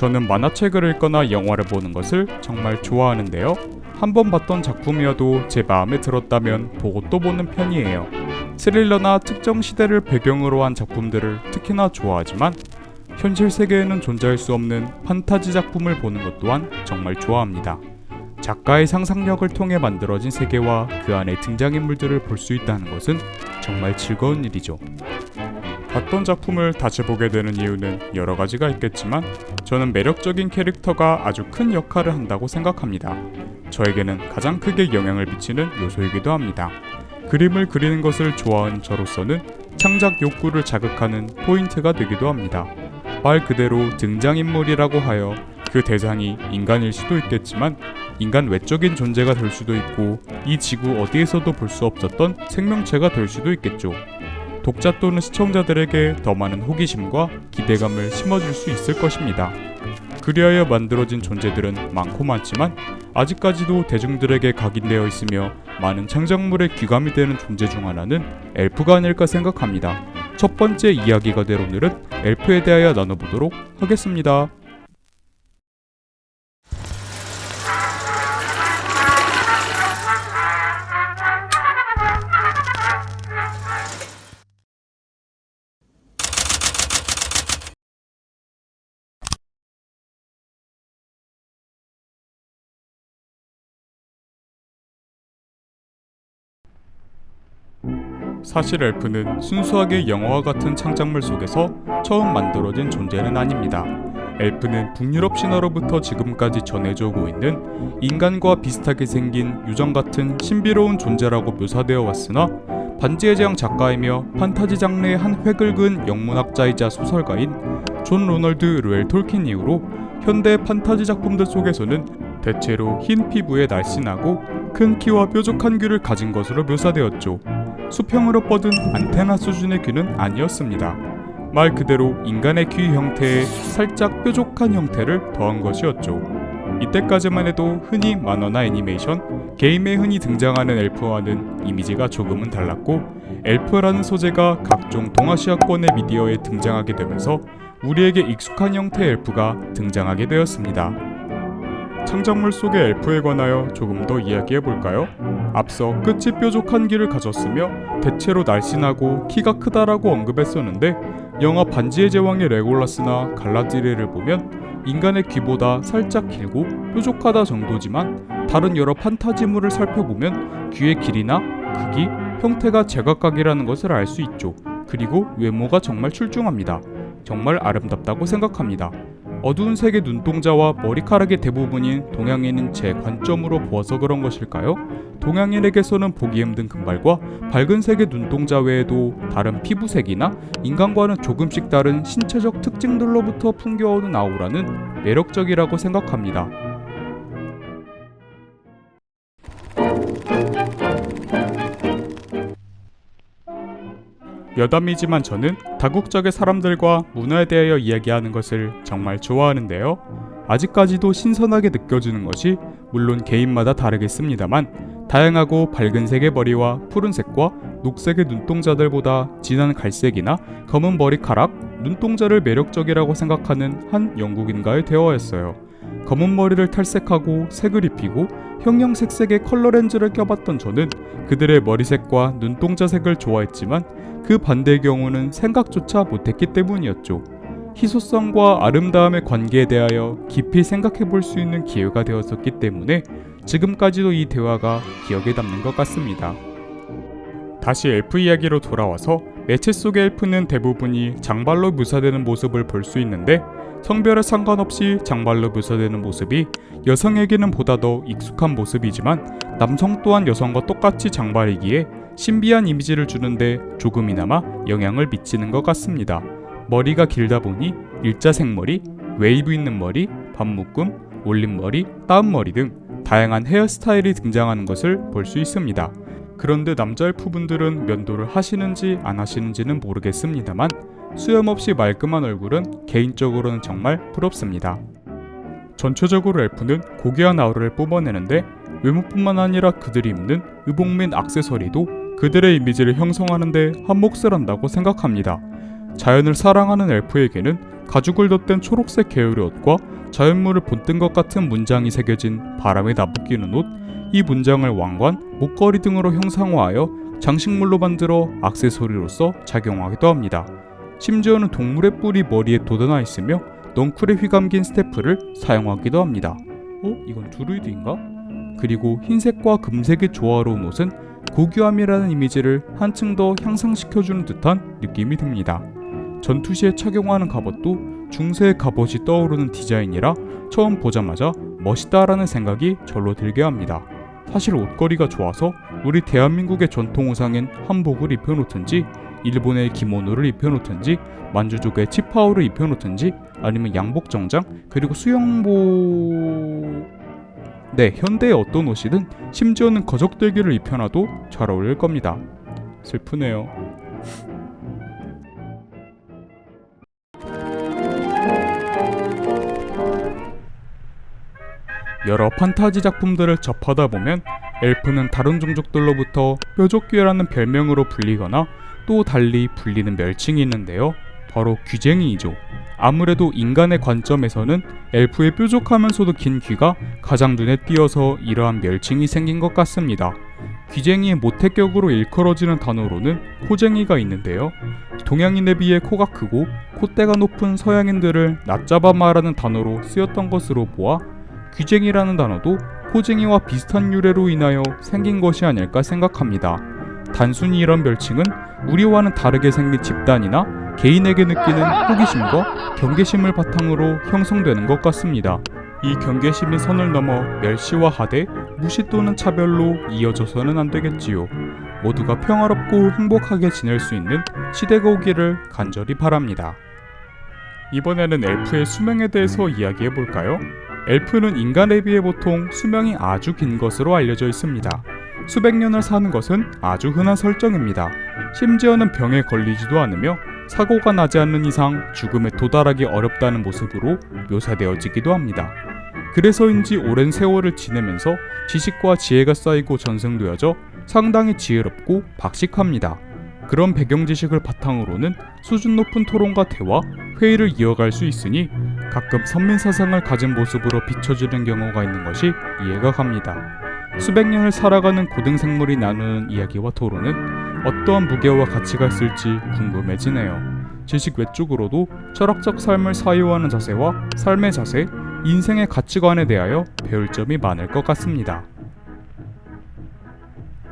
저는 만화책을 읽거나 영화를 보는 것을 정말 좋아하는데요. 한번 봤던 작품이어도 제 마음에 들었다면 보고 또 보는 편이에요. 스릴러나 특정 시대를 배경으로 한 작품들을 특히나 좋아하지만 현실 세계에는 존재할 수 없는 판타지 작품을 보는 것 또한 정말 좋아합니다. 작가의 상상력을 통해 만들어진 세계와 그 안의 등장인물들을 볼 수 있다는 것은 정말 즐거운 일이죠. 봤던 작품을 다시 보게 되는 이유는 여러 가지가 있겠지만 저는 매력적인 캐릭터가 아주 큰 역할을 한다고 생각합니다. 저에게는 가장 크게 영향을 미치는 요소이기도 합니다. 그림을 그리는 것을 좋아하는 저로서는 창작 욕구를 자극하는 포인트가 되기도 합니다. 말 그대로 등장인물이라고 하여 그 대상이 인간일 수도 있겠지만 인간 외적인 존재가 될 수도 있고 이 지구 어디에서도 볼 수 없었던 생명체가 될 수도 있겠죠. 독자 또는 시청자들에게 더 많은 호기심과 기대감을 심어줄 수 있을 것입니다. 그리하여 만들어진 존재들은 많고 많지만 아직까지도 대중들에게 각인되어 있으며 많은 창작물의 귀감이 되는 존재 중 하나는 엘프가 아닐까 생각합니다. 첫 번째 이야기가 될 오늘은 엘프에 대하여 나눠보도록 하겠습니다. 사실 엘프는 순수하게 영화와 같은 창작물 속에서 처음 만들어진 존재는 아닙니다. 엘프는 북유럽 신화로부터 지금까지 전해져 오고 있는 인간과 비슷하게 생긴 유정 같은 신비로운 존재라고 묘사되어 왔으나 반지의 제왕 작가이며 판타지 장르의 한 획을 그은 영문학자이자 소설가인 존 로널드 루엘 톨킨 이후로 현대 판타지 작품들 속에서는 대체로 흰 피부에 날씬하고 큰 키와 뾰족한 귀를 가진 것으로 묘사되었죠. 수평으로 뻗은 안테나 수준의 귀는 아니었습니다. 말 그대로 인간의 귀 형태에 살짝 뾰족한 형태를 더한 것이었죠. 이때까지만 해도 흔히 만화나 애니메이션, 게임에 흔히 등장하는 엘프와는 이미지가 조금은 달랐고 엘프라는 소재가 각종 동아시아권의 미디어에 등장하게 되면서 우리에게 익숙한 형태의 엘프가 등장하게 되었습니다. 창작물 속의 엘프에 관하여 조금 더 이야기해볼까요? 앞서 끝이 뾰족한 귀를 가졌으며 대체로 날씬하고 키가 크다라고 언급했었는데 영화 반지의 제왕의 레골라스나 갈라디레를 보면 인간의 귀보다 살짝 길고 뾰족하다 정도지만 다른 여러 판타지물을 살펴보면 귀의 길이나 크기, 형태가 제각각이라는 것을 알 수 있죠. 그리고 외모가 정말 출중합니다. 정말 아름답다고 생각합니다. 어두운 색의 눈동자와 머리카락의 대부분인 동양인인 제 관점으로 보아서 그런 것일까요? 동양인에게서는 보기 힘든 금발과 밝은 색의 눈동자 외에도 다른 피부색이나 인간과는 조금씩 다른 신체적 특징들로부터 풍겨오는 아우라는 매력적이라고 생각합니다. 여담이지만 저는 다국적의 사람들과 문화에 대하여 이야기하는 것을 정말 좋아하는데요. 아직까지도 신선하게 느껴지는 것이 물론 개인마다 다르겠습니다만 다양하고 밝은 색의 머리와 푸른색과 녹색의 눈동자들보다 진한 갈색이나 검은 머리카락, 눈동자를 매력적이라고 생각하는 한 영국인과의 대화였어요. 검은 머리를 탈색하고 색을 입히고 형형색색의 컬러 렌즈를 껴봤던 저는 그들의 머리색과 눈동자 색을 좋아했지만 그 반대의 경우는 생각조차 못했기 때문이었죠. 희소성과 아름다움의 관계에 대하여 깊이 생각해 볼 수 있는 기회가 되었었기 때문에 지금까지도 이 대화가 기억에 남는 것 같습니다. 다시 엘프 이야기로 돌아와서 매체 속의 엘프는 대부분이 장발로 묘사되는 모습을 볼 수 있는데 성별에 상관없이 장발로 묘사되는 모습이 여성에게는 보다 더 익숙한 모습이지만 남성 또한 여성과 똑같이 장발이기에 신비한 이미지를 주는데 조금이나마 영향을 미치는 것 같습니다. 머리가 길다 보니 일자 생머리, 웨이브 있는 머리, 반묶음, 올림머리, 따은머리 등 다양한 헤어스타일이 등장하는 것을 볼 수 있습니다. 그런데 남자 엘프분들은 면도를 하시는지 안 하시는지는 모르겠습니다만 수염 없이 말끔한 얼굴은 개인적으로는 정말 부럽습니다. 전체적으로 엘프는 고귀한 아우라를 뿜어내는데 외모뿐만 아니라 그들이 입는 의복 및 액세서리도 그들의 이미지를 형성하는데 한 몫을 한다고 생각합니다. 자연을 사랑하는 엘프에게는 가죽을 덧댄 초록색 계열의 옷과 자연물을 본뜬 것 같은 문장이 새겨진 바람에 나부끼는 옷, 이 문장을 왕관, 목걸이 등으로 형상화하여 장식물로 만들어 액세서리로서 작용하기도 합니다. 심지어는 동물의 뿔이 머리에 돋아나 있으며 넝쿨에 휘감긴 스태프를 사용하기도 합니다. 이건 드루이드인가? 그리고 흰색과 금색의 조화로운 옷은 고귀함이라는 이미지를 한층 더 향상시켜주는 듯한 느낌이 듭니다. 전투 시에 착용하는 갑옷도 중세의 갑옷이 떠오르는 디자인이라 처음 보자마자 멋있다라는 생각이 절로 들게 합니다. 사실 옷걸이가 좋아서 우리 대한민국의 전통 의상인 한복을 입혀놓든지 일본의 기모노를 입혀놓든지 만주족의 치파오를 입혀놓든지 아니면 양복 정장 그리고 수영복... 네, 현대의 어떤 옷이든 심지어는 거적대기를 입혀놔도 잘 어울릴 겁니다. 슬프네요. 여러 판타지 작품들을 접하다 보면 엘프는 다른 종족들로부터 뾰족귀라는 별명으로 불리거나 또 달리 불리는 멸칭이 있는데요. 바로 귀쟁이이죠. 아무래도 인간의 관점에서는 엘프의 뾰족하면서도 긴 귀가 가장 눈에 띄어서 이러한 멸칭이 생긴 것 같습니다. 귀쟁이의 모태격으로 일컬어지는 단어로는 코쟁이가 있는데요. 동양인에 비해 코가 크고 콧대가 높은 서양인들을 낮잡아 말하는 단어로 쓰였던 것으로 보아 귀쟁이라는 단어도 코쟁이와 비슷한 유래로 인하여 생긴 것이 아닐까 생각합니다. 단순히 이런 멸칭은 우리와는 다르게 생긴 집단이나 개인에게 느끼는 호기심과 경계심을 바탕으로 형성되는 것 같습니다. 이 경계심이 선을 넘어 멸시와 하대, 무시 또는 차별로 이어져서는 안 되겠지요. 모두가 평화롭고 행복하게 지낼 수 있는 시대가 오기를 간절히 바랍니다. 이번에는 엘프의 수명에 대해서 이야기해볼까요? 엘프는 인간에 비해 보통 수명이 아주 긴 것으로 알려져 있습니다. 수백 년을 사는 것은 아주 흔한 설정입니다. 심지어는 병에 걸리지도 않으며 사고가 나지 않는 이상 죽음에 도달하기 어렵다는 모습으로 묘사되어지기도 합니다. 그래서인지 오랜 세월을 지내면서 지식과 지혜가 쌓이고 전승되어져 상당히 지혜롭고 박식합니다. 그런 배경 지식을 바탕으로는 수준 높은 토론과 대화, 회의를 이어갈 수 있으니 가끔 선민사상을 가진 모습으로 비춰지는 경우가 있는 것이 이해가 갑니다. 수백 년을 살아가는 고등생물이 나누는 이야기와 토론은 어떠한 무게와 가치가 있을지 궁금해지네요. 지식 외적으로도 철학적 삶을 사유하는 자세와 삶의 자세, 인생의 가치관에 대하여 배울 점이 많을 것 같습니다.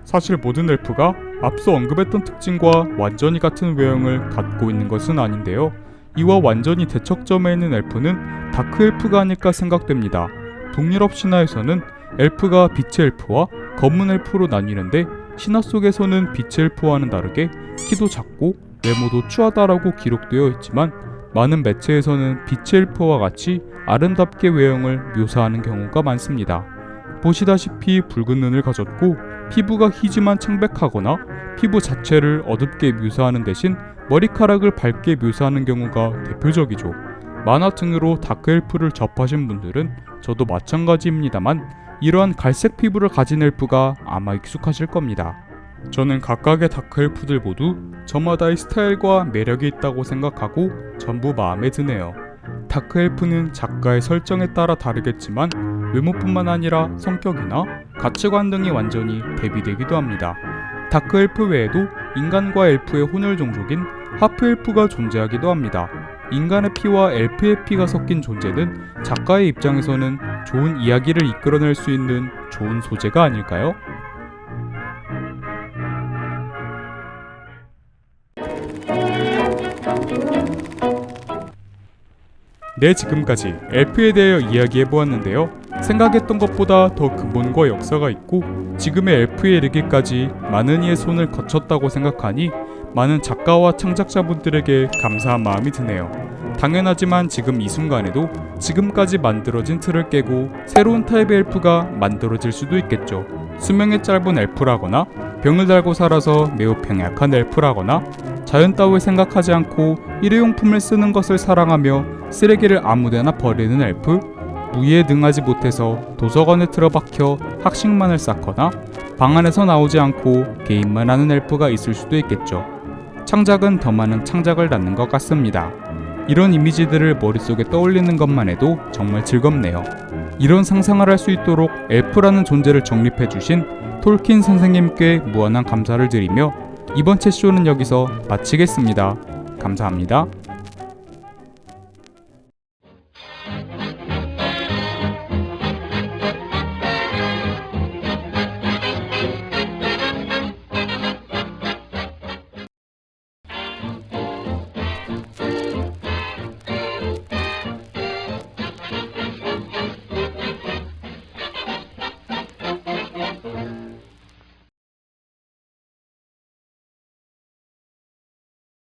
사실 모든 엘프가 앞서 언급했던 특징과 완전히 같은 외형을 갖고 있는 것은 아닌데요. 이와 완전히 대척점에 있는 엘프는 다크 엘프가 아닐까 생각됩니다. 북유럽 신화에서는 엘프가 빛의 엘프와 검은 엘프로 나뉘는데 신화 속에서는 빛의 엘프와는 다르게 키도 작고 외모도 추하다라고 기록되어 있지만 많은 매체에서는 빛의 엘프와 같이 아름답게 외형을 묘사하는 경우가 많습니다. 보시다시피 붉은 눈을 가졌고 피부가 희지만 창백하거나 피부 자체를 어둡게 묘사하는 대신 머리카락을 밝게 묘사하는 경우가 대표적이죠. 만화 등으로 다크엘프를 접하신 분들은 저도 마찬가지입니다만 이러한 갈색 피부를 가진 엘프가 아마 익숙하실 겁니다. 저는 각각의 다크엘프들 모두 저마다의 스타일과 매력이 있다고 생각하고 전부 마음에 드네요. 다크엘프는 작가의 설정에 따라 다르겠지만 외모뿐만 아니라 성격이나 가치관 등이 완전히 대비되기도 합니다. 다크엘프 외에도 인간과 엘프의 혼혈 종족인 하프엘프가 존재하기도 합니다. 인간의 피와 엘프의 피가 섞인 존재는 작가의 입장에서는 좋은 이야기를 이끌어낼 수 있는 좋은 소재가 아닐까요? 네, 지금까지 엘프에 대하여 이야기해보았는데요. 생각했던 것보다 더 근본과 역사가 있고 지금의 엘프에 이르기까지 많은 이의 손을 거쳤다고 생각하니 많은 작가와 창작자분들에게 감사한 마음이 드네요. 당연하지만 지금 이 순간에도 지금까지 만들어진 틀을 깨고 새로운 타입의 엘프가 만들어질 수도 있겠죠. 수명이 짧은 엘프라거나 병을 달고 살아서 매우 병약한 엘프라거나 자연 따위를 생각하지 않고 일회용품을 쓰는 것을 사랑하며 쓰레기를 아무데나 버리는 엘프, 무예에 능하지 못해서 도서관에 틀어박혀 학식만을 쌓거나 방 안에서 나오지 않고 게임만 하는 엘프가 있을 수도 있겠죠. 창작은 더 많은 창작을 낳는 것 같습니다. 이런 이미지들을 머릿속에 떠올리는 것만 해도 정말 즐겁네요. 이런 상상을 할 수 있도록 엘프라는 존재를 정립해주신 톨킨 선생님께 무한한 감사를 드리며 이번 채쇼는 여기서 마치겠습니다. 감사합니다.